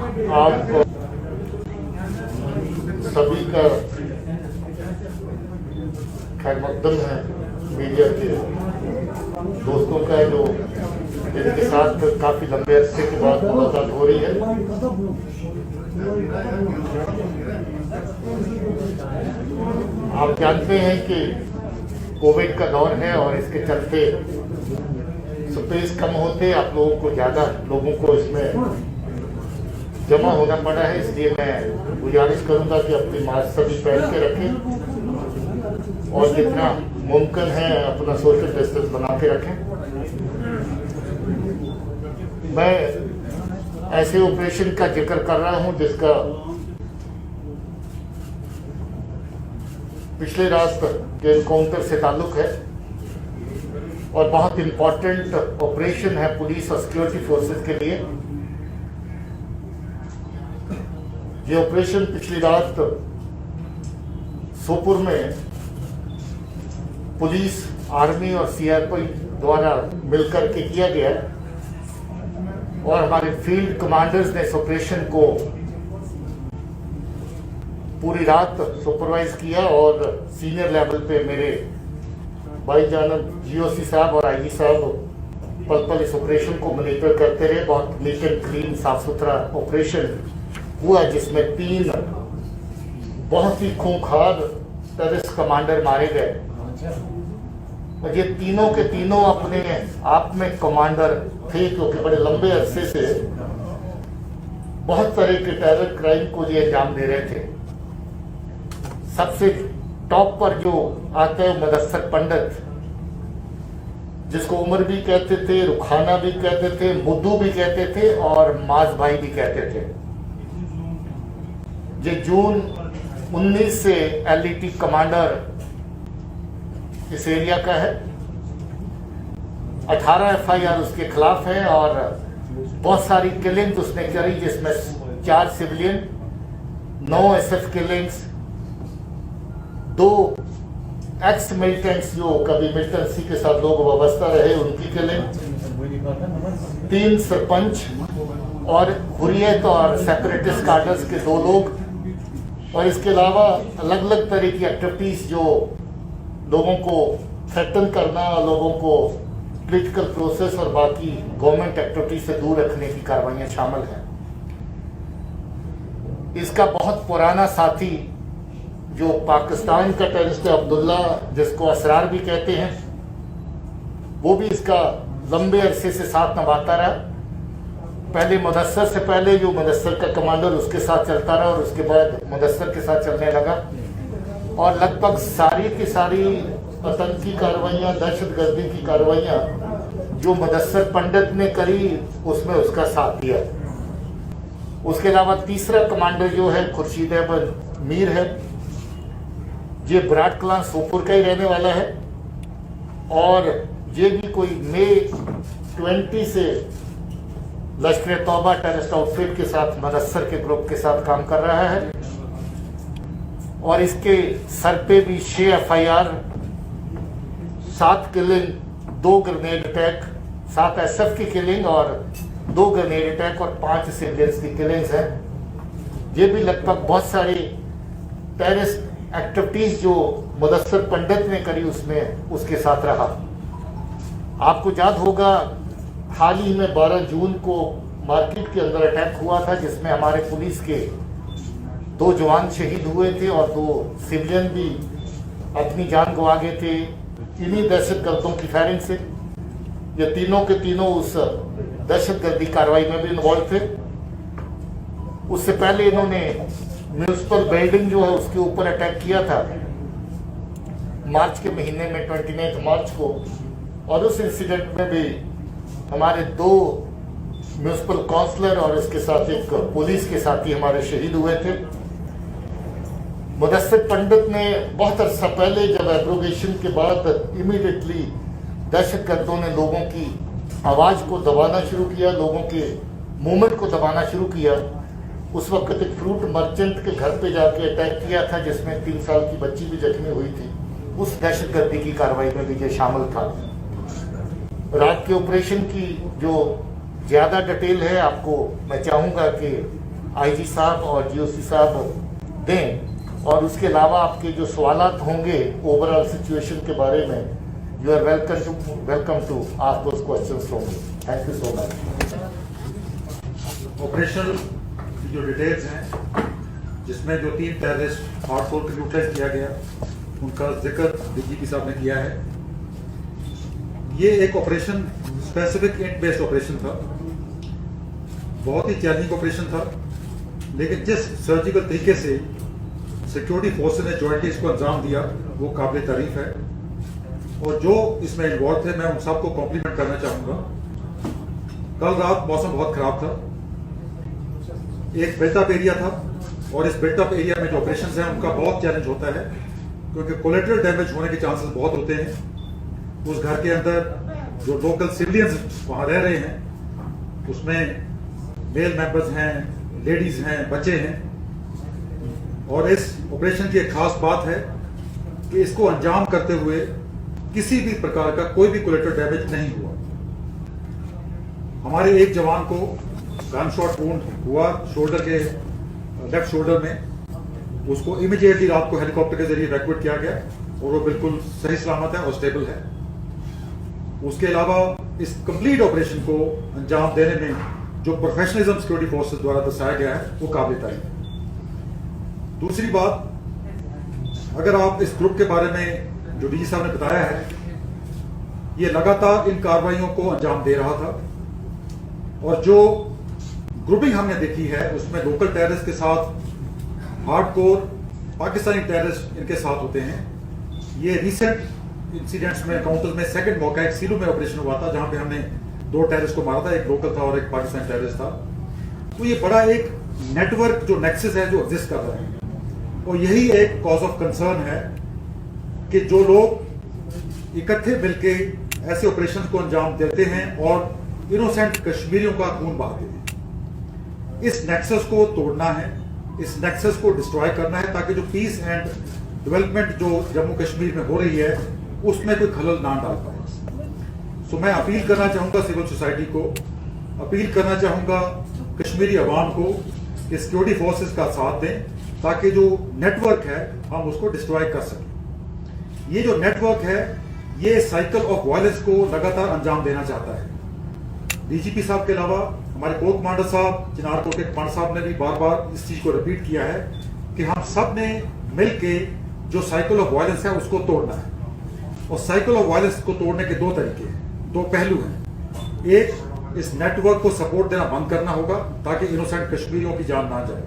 आप सभी का खैर मकदम है, मीडिया के दोस्तों का जो जिनके साथ काफी लंबे अरसे के बाद मुलाकात हो रही है। आप जानते हैं कि कोविड का दौर है और इसके चलते स्पेस कम होते आप लोगों को ज़्यादा लोगों को इसमें जमा होना पड़ा है, इसलिए मैं गुजारिश करूंगा कि अपनी मास्क सभी पहन के रखें और जितना मुमकिन है अपना सोशल डिस्टेंस बना के रखें। मैं ऐसे ऑपरेशन का जिक्र कर रहा हूं जिसका पिछले रात के एनकाउंटर से ताल्लुक है और बहुत इंपॉर्टेंट ऑपरेशन है पुलिस और सिक्योरिटी फोर्सेस के लिए। ये ऑपरेशन पिछली रात सोपुर में पुलिस, आर्मी और सीआरपी द्वारा मिलकर के किया गया और हमारे फील्ड कमांडर्स ने इस ऑपरेशन को पूरी रात सुपरवाइज किया और सीनियर लेवल पे मेरे भाई जानब जीओसी साहब और आईजी साहब पल पल इस ऑपरेशन को मॉनिटर करते रहे। बहुत नीट एंड क्लीन साफ सुथरा ऑपरेशन हुआ जिसमें 3 बहुत ही खूंखार टेररिस्ट कमांडर मारे गए और ये तीनों के तीनों अपने आप में कमांडर थे क्योंकि बड़े लंबे अरसे से बहुत तरह के टेरर क्राइम को ये अंजाम दे रहे थे। सबसे टॉप पर जो आते हैं मुदस्सर पंडित, जिसको उमर भी कहते थे, रुखाना भी कहते थे, मुद्दू भी कहते थे और माज भाई भी कहते थे। ये जून 19 से एलईटी कमांडर इस एरिया का है। 18 एफआईआर उसके खिलाफ है और बहुत सारी किलिंग्स उसने करी जिसमें 4 civilian, 9 SF killings, 2 x militants जो कभी मिलिटेंसी के साथ लोग वाबस्ता रहे उनकी किलिंग, 3 सरपंच और हुर्रियत और सेपरेटिस्ट कार्डर्स के 2 लोग और इसके अलावा अलग अलग तरह की एक्टिविटीज जो लोगों को थ्रेटन करना, लोगों को पॉलिटिकल प्रोसेस और बाकी गवर्नमेंट एक्टिविटी से दूर रखने की कार्रवाइयां शामिल हैं। इसका बहुत पुराना साथी जो पाकिस्तान का टेररिस्ट है अब्दुल्ला, जिसको असरार भी कहते हैं, वो भी इसका लंबे अरसे से साथ निभाता रहा। पहले मुदस्सर से पहले जो मुदस्सर का कमांडर उसके साथ चलता रहा और उसके बाद मुदस्सर के साथ चलने लगा और लगभग सारी की सारी आतंकी कार्रवाइयां, दहशतगर्दी की कार्रवाइयां जो मुदस्सर पंडित ने करी उसमें उसका साथ दिया। उसके अलावा तीसरा कमांडर जो है खुर्शीद अहमद मीर है, ये विराट कलां सोपुर का ही रहने वाला है और ये भी कोई मई 20 से लश्कर तौबा टेररिस्ट आउटफिट के साथ मुदस्सर के ग्रुप के साथ काम कर रहा है और इसके सर पे भी 6 FIR, 7 killing, 2 grenade attack, 7 SF की किलिंग और 2 ग्रेनेड अटैक और 5 सिविलियंस की किलिंग्स हैं। ये भी लगभग बहुत सारी टेररिस्ट एक्टिविटीज जो मुदस्सर पंडित ने करी उसमें उसके साथ रहा। आपको याद होगा हाल ही में 12 जून को मार्केट के अंदर अटैक हुआ था जिसमें हमारे पुलिस के 2 जवान शहीद हुए थे और 2 सिविलियन भी अपनी जान गंवा गए थे इन्हीं दहशतगर्दों की फायरिंग से। ये तीनों के तीनों उस दहशतगर्दी कार्रवाई में भी इन्वॉल्व थे। उससे पहले इन्होंने म्यूनिसिपल बिल्डिंग जो है उसके ऊपर अटैक किया था मार्च के महीने में 29 मार्च को और उस इंसिडेंट में भी हमारे 2 म्यूनिसिपल काउंसलर और इसके साथ एक पुलिस के साथी हमारे शहीद हुए थे। मुदस्सर पंडित ने बहुत अर्सा पहले जब एब्रोगेशन के बाद इमीडिएटली दहशतगर्दों ने लोगों की आवाज को दबाना शुरू किया, लोगों के मूवमेंट को दबाना शुरू किया। उस वक्त एक फ्रूट मर्चेंट के घर पे जाके अटैक किया था जिसमें 3 साल की बच्ची भी जख्मी हुई थी। उस दहशतगर्दी की कार्रवाई में भी ये शामिल था। रात के ऑपरेशन की जो ज्यादा डिटेल है आपको मैं चाहूंगा कि आईजी साहब और जीओसी साहब दें, और उसके अलावा आपके जो सवालात होंगे ओवरऑल सिचुएशन के बारे में, you are welcome to ask those questions from me. Thank you so much. Operational की जो डिटेल्स हैं, जिसमें जो 3 टेररिस्ट हार्डकोर को न्यूट्रलाइज किया गया, उनका जिक्र डीजीपी साहब ने किया है। ये एक operation specific int based operation था, बहुत ही चैलेंजिंग ऑपरेशन था, लेकिन जिस सर्जिकल तरीके से सिक्योरिटी फोर्सेस ने जॉइंटली इसको अंजाम दिया वो काबिल तारीफ है। और जो इसमें इन्वॉल्व थे, मैं उन सबको कॉम्प्लीमेंट करना चाहूंगा। कल रात मौसम बहुत खराब था, एक बिल्टअप एरिया था, और इस बिल्टअप एरिया में जो ऑपरेशन है उनका बहुत चैलेंज होता है, क्योंकि कोलेटरल डैमेज होने के चांसेस बहुत होते हैं। उस घर के अंदर जो लोकल सिविलियंस वहां रह रहे हैं, उसमें मेल मेंबर्स हैं, लेडीज हैं, बच्चे हैं। और इस ऑपरेशन की एक खास बात है कि इसको अंजाम करते हुए किसी भी प्रकार का कोई भी कोलेटरल डैमेज नहीं हुआ। हमारे एक जवान को गन शॉट वुंड हुआ शोल्डर के लेफ्ट शोल्डर में, उसको इमीडिएटली रात को हेलीकॉप्टर के जरिए इवैक्यूएट किया गया और वो बिल्कुल सही सलामत है और स्टेबल है। उसके अलावा इस कंप्लीट ऑपरेशन को अंजाम देने में जो प्रोफेशनलिज्म सिक्योरिटी फोर्सेस द्वारा दर्शाया गया है वो काबिल तारीफ है। दूसरी बात, अगर आप इस ग्रुप के बारे में जो डीजी साहब ने बताया है, ये लगातार इन कार्रवाइयों को अंजाम दे रहा था, और जो ग्रुपिंग हमने देखी है उसमें लोकल टेररिस्ट के साथ हार्डकोर पाकिस्तानी टेररिस्ट इनके साथ होते हैं। ये रिसेंट इंसिडेंट्स में काउंटर्स में सेकंड मौका एक सीलू में ऑपरेशन हुआ था, जहां पे हमने 2 टेररिस्ट को मारा था, एक लोकल था और एक पाकिस्तानी टेररिस्ट था। तो ये बड़ा एक नेटवर्क जो नेक्सस है जो एग्जिस्ट कर रहा है, और यही एक कॉज ऑफ कंसर्न है कि जो लोग इकट्ठे मिलके ऐसे ऑपरेशन को अंजाम देते हैं और इनोसेंट कश्मीरियों का खून बहाते हैं। इस नेक्सस को तोड़ना है, इस नेक्सस को डिस्ट्रॉय करना है, ताकि जो पीस एंड डेवलपमेंट जो जम्मू कश्मीर में हो रही है उसमें कोई खलल ना डाल पाए। सो मैं अपील करना चाहूंगा सिविल सोसाइटी को, अपील करना चाहूंगा कश्मीरी अवाम को कि सिक्योरिटी फोर्सेस का साथ दें, ताकि जो नेटवर्क है हम उसको डिस्ट्रॉय कर सकें। ये जो नेटवर्क है ये साइकिल ऑफ वायलेंस को लगातार अंजाम देना चाहता है। डीजीपी साहब के अलावा हमारे कोर कमांडर साहब, चिनार कोर के कमांडर साहब ने भी बार बार इस चीज को रिपीट किया है कि हम सब ने मिलके जो साइकिल ऑफ वायलेंस है उसको तोड़ना है। और साइकिल ऑफ वायलेंस को तोड़ने के 2 तरीके हैं, 2 पहलू हैं। एक, इस नेटवर्क को सपोर्ट देना बंद करना होगा ताकि इनोसेंट कश्मीरियों की जान ना जाए,